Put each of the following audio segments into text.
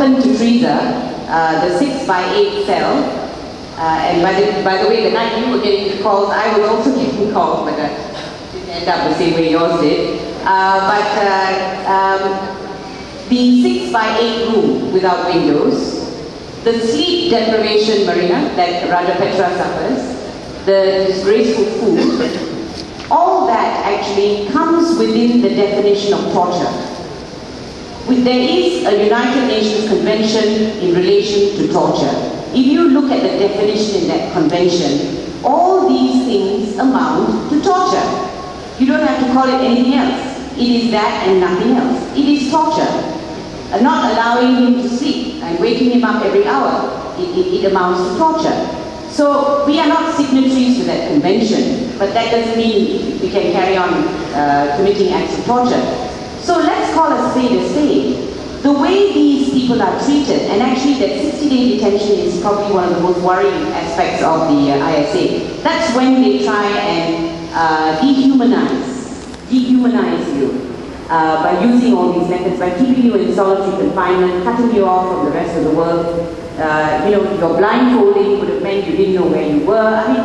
happened to Teresa, the 6x8 cell, and by the way, the night you were getting the calls, I was also getting calls, but didn't end up the same way yours did. The 6x8 room without windows, the sleep deprivation, Marina, that Raja Petra suffers, the disgraceful food, all that actually comes within the definition of torture. There is a United Nations Convention in relation to torture. If you look at the definition in that convention, all these things amount to torture. You don't have to call it anything else. It is that and nothing else. It is torture. Not allowing him to sleep and waking him up every hour, it amounts to torture. So we are not signatories to that convention, but that doesn't mean we can carry on committing acts of torture. So let's call a spade a spade. The way these people are treated, and actually that 60-day detention is probably one of the most worrying aspects of the ISA. That's when they try and dehumanize you by using all these methods, by keeping you in solitary confinement, cutting you off from the rest of the world. Your blindfolding would have meant you didn't know where you were. I mean,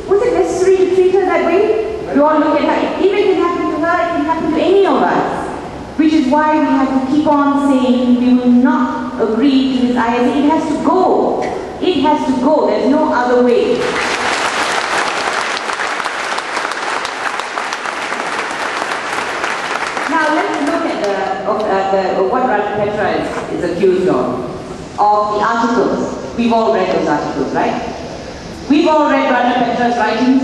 was it necessary to treat her that way? You all look at her. If it can happen to her, it can happen to any of us. Which is why we have to keep on saying we will not agree to this ISA. It has to go. It has to go. There's no other way. Now let's look at what Raja Petra is accused of the articles. We've all read those articles, right? We've all read Raja Petra's writings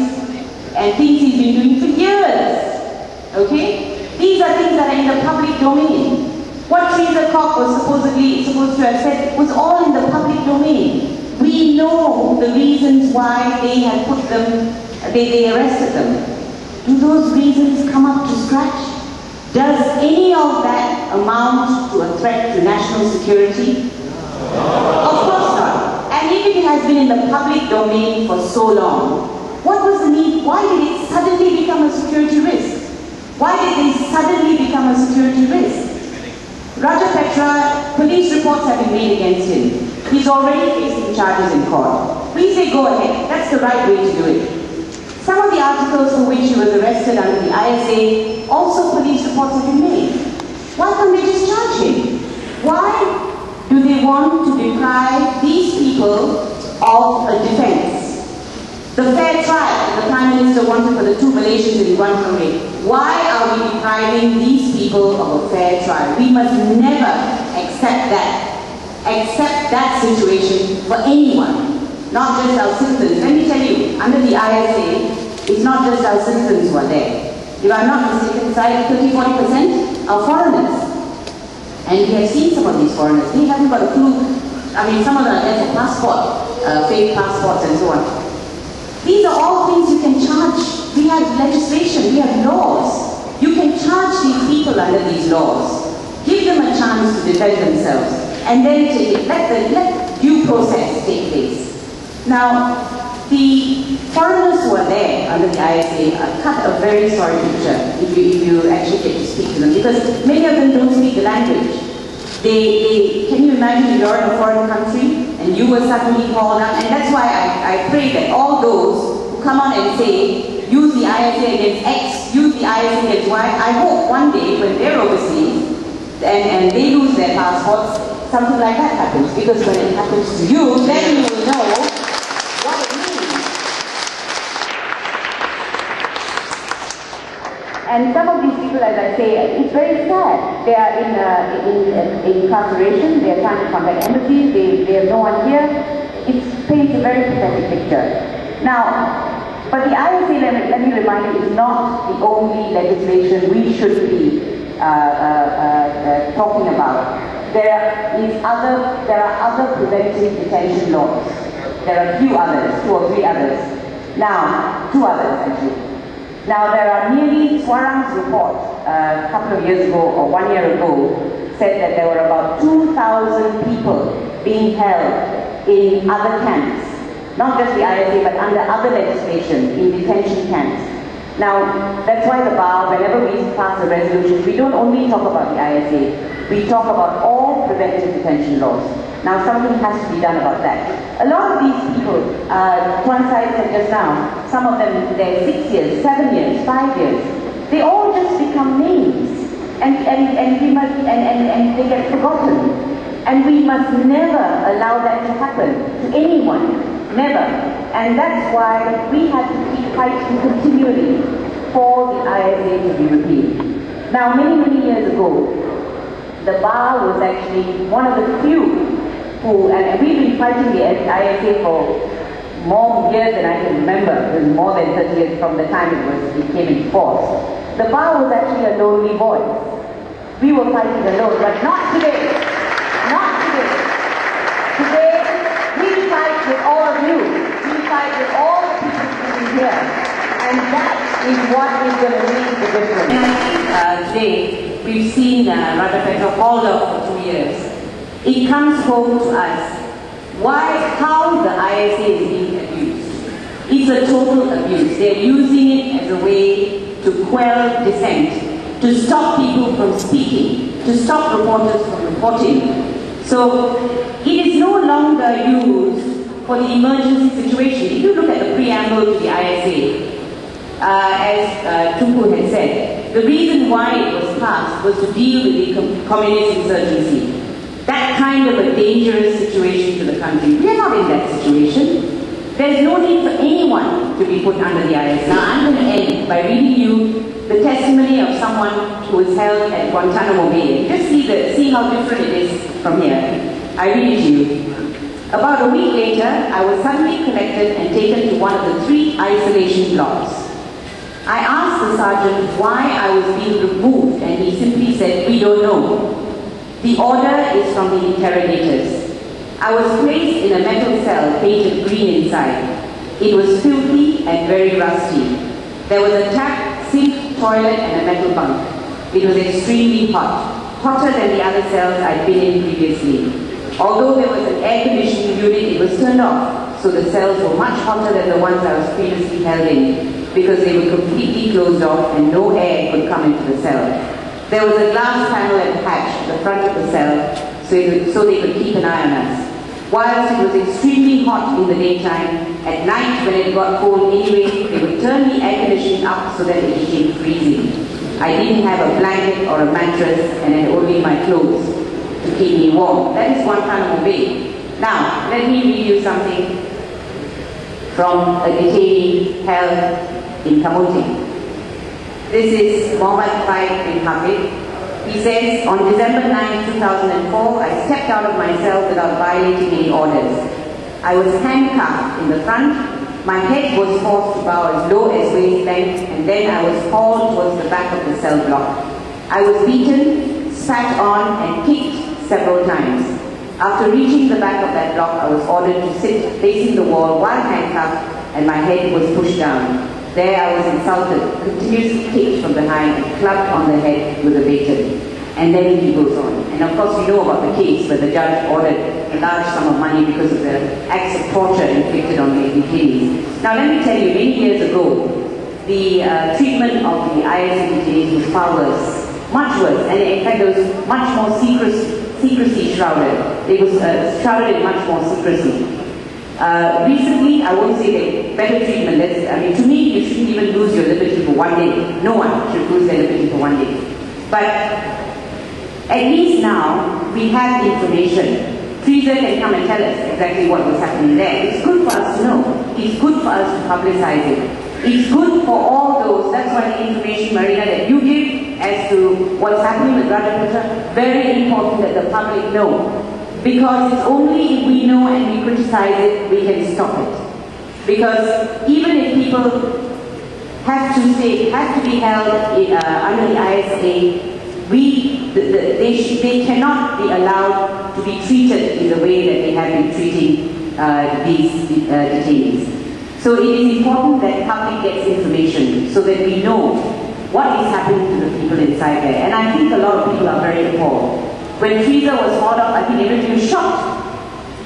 and things he's been doing for years. Okay? These are things that are in the public domain. What Teresa Koch was supposed to have said was all in the public domain. We know the reasons why they had put them, they arrested them. Do those reasons come up to scratch? Does any of that amount to a threat to national security? Of course not. And if it has been in the public domain for so long, what was the need? Why did it suddenly become a security risk? Why did they suddenly become a security risk? Raja Petra, police reports have been made against him. He's already facing charges in court. We say go ahead. That's the right way to do it. Some of the articles for which he was arrested under the ISA, also police reports have been made. Why can't they just charge him? Why do they want to deprive these people of a defense? The fair trial the Prime Minister wanted for the two Malaysians in Guantanamo. Why are we depriving these people of a fair trial? We must never accept that situation for anyone, not just our citizens. Let me tell you, under the ISA, it's not just our citizens who are there. If I'm not mistaken, 30–40% are foreigners. And we have seen some of these foreigners. They haven't got a clue. I mean, some of them have a passport, fake passports and so on. These are all things you can charge. We have legislation, we have laws. You can charge these people under these laws. Give them a chance to defend themselves. And then let due process take place. Now, the foreigners who are there under the ISA cut a very sorry picture if you actually get to speak to them, because many of them don't speak the language. Can you imagine you're in a foreign country and you were suddenly called up? And that's why I pray that all those who come on and say, use the ISA against X, use the ISA against Y, I hope one day when they're overseas and they lose their passports, something like that happens. Because when it happens to you, then you will know what it means. And some of these people, as I say, it's very sad. They are in incarceration, they are trying to contact embassies, they have no one here. It paints a very pathetic picture. Now, but the ISA, let me remind you, is not the only legislation we should be talking about. There are other preventive detention laws. There are a few others, 2 or 3 others. Now, 2 others actually. Now there are nearly, Swarang's report a couple of years ago or 1 year ago said that there were about 2,000 people being held in other camps. Not just the ISA, but under other legislation in detention camps. Now, that's why the bar, whenever we pass a resolution, we don't only talk about the ISA. we talk about all preventive detention laws. Now something has to be done about that. A lot of these people, Tuan Syed said just now, some of them, they're 6 years, 7 years, 5 years. They all just become names. And they get forgotten. And we must never allow that to happen to anyone. Never. And that's why we have to keep fighting continually for the ISA to be repealed. Now, many years ago, the bar was actually one of the few who, and we've been fighting the ISA for more years than I can remember. It was more than 30 years from the time it came in force. The bar was actually a lonely voice. We were fighting alone, but not today. Not today. Today, we fight with all of you. We fight with all the people sitting here. And that is what is going to make the difference. And I think today, we've seen Radha Petra hauled off for 2 years. It comes home to us how the ISA is being abused. It's a total abuse. They're using it as a way to quell dissent, to stop people from speaking, to stop reporters from reporting. So it is no longer used for the emergency situation. If you look at the preamble to the ISA, as Tunku had said, the reason why it was passed was to deal with the communist insurgency. That kind of a dangerous situation to the country. We are not in that situation. There's no need for anyone to be put under the ISA. Now I'm going to end by reading you the testimony of someone who was held at Guantanamo Bay. Just see how different it is from here. I read it to you. About a week later, I was suddenly collected and taken to one of the 3 isolation blocks. I asked the sergeant why I was being removed, and he simply said, "We don't know. The order is from the interrogators." I was placed in a metal cell painted green inside. It was filthy and very rusty. There was a tap, sink, toilet and a metal bunk. It was extremely hot, hotter than the other cells I'd been in previously. Although there was an air conditioning unit, it was turned off, so the cells were much hotter than the ones I was previously held in, because they were completely closed off and no air could come into the cell. There was a glass panel and hatch at the front of the cell, so they could keep an eye on us. Whilst it was extremely hot in the daytime, at night when it got cold anyway, they would turn the air conditioning up so that it became freezing. I didn't have a blanket or a mattress and had only my clothes to keep me warm. That is Guantanamo Bay. Now, let me read you something from a detainee held in Kamuting. This is Mohammed Faik bin Hafid. He says, on December 9, 2004, I stepped out of my cell without violating any orders. I was handcuffed in the front. My head was forced to bow as low as waist length, and then I was hauled towards the back of the cell block. I was beaten, spat on, and kicked several times. After reaching the back of that block, I was ordered to sit facing the wall while handcuffed, and my head was pushed down. There I was insulted, continuously kicked from behind and clubbed on the head with a baton. And then he goes on. And of course you know about the case where the judge ordered a large sum of money because of the acts of torture inflicted on the detainees. Now let me tell you, many years ago, the treatment of the ISA detainees was far worse, much worse. And in fact there was much more secrecy shrouded. It was shrouded in much more secrecy. Recently, I won't say better treatment. To me, you shouldn't even lose your liberty for 1 day. No one should lose their liberty for 1 day. But at least now, we have the information. Teresa can come and tell us exactly what was happening there. It's good for us to know. It's good for us to publicize it. It's good for all those. That's why the information, Marina, that you give as to what's happening with Radha Petra, very important that the public know. Because it's only if we know and we criticize it, we can stop it. Because even if people have to be held under the ISA, they cannot be allowed to be treated in the way that they have been treating these detainees. So it is important that the public gets information so that we know what is happening to the people inside there. And I think a lot of people are very appalled. When Teresa was hauled up, I think everybody was shocked.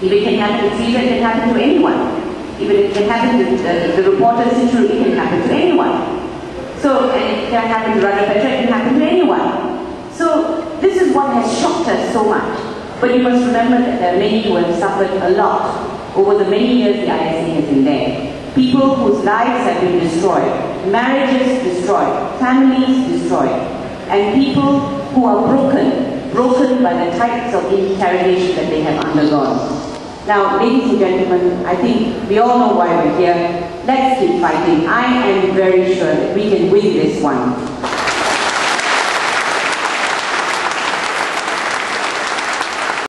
If it can happen to Teresa, it can happen to anyone. If it can happen to the reporters in True, it can happen to anyone. So, and it can happen to Radha Petra, it can happen to anyone. So So this is what has shocked us so much. But you must remember that there are many who have suffered a lot over the many years the ISA has been there. People whose lives have been destroyed, marriages destroyed, families destroyed, and people who are broken by the types of interrogation that they have undergone. Now, ladies and gentlemen, I think we all know why we're here. Let's keep fighting. I am very sure that we can win this one.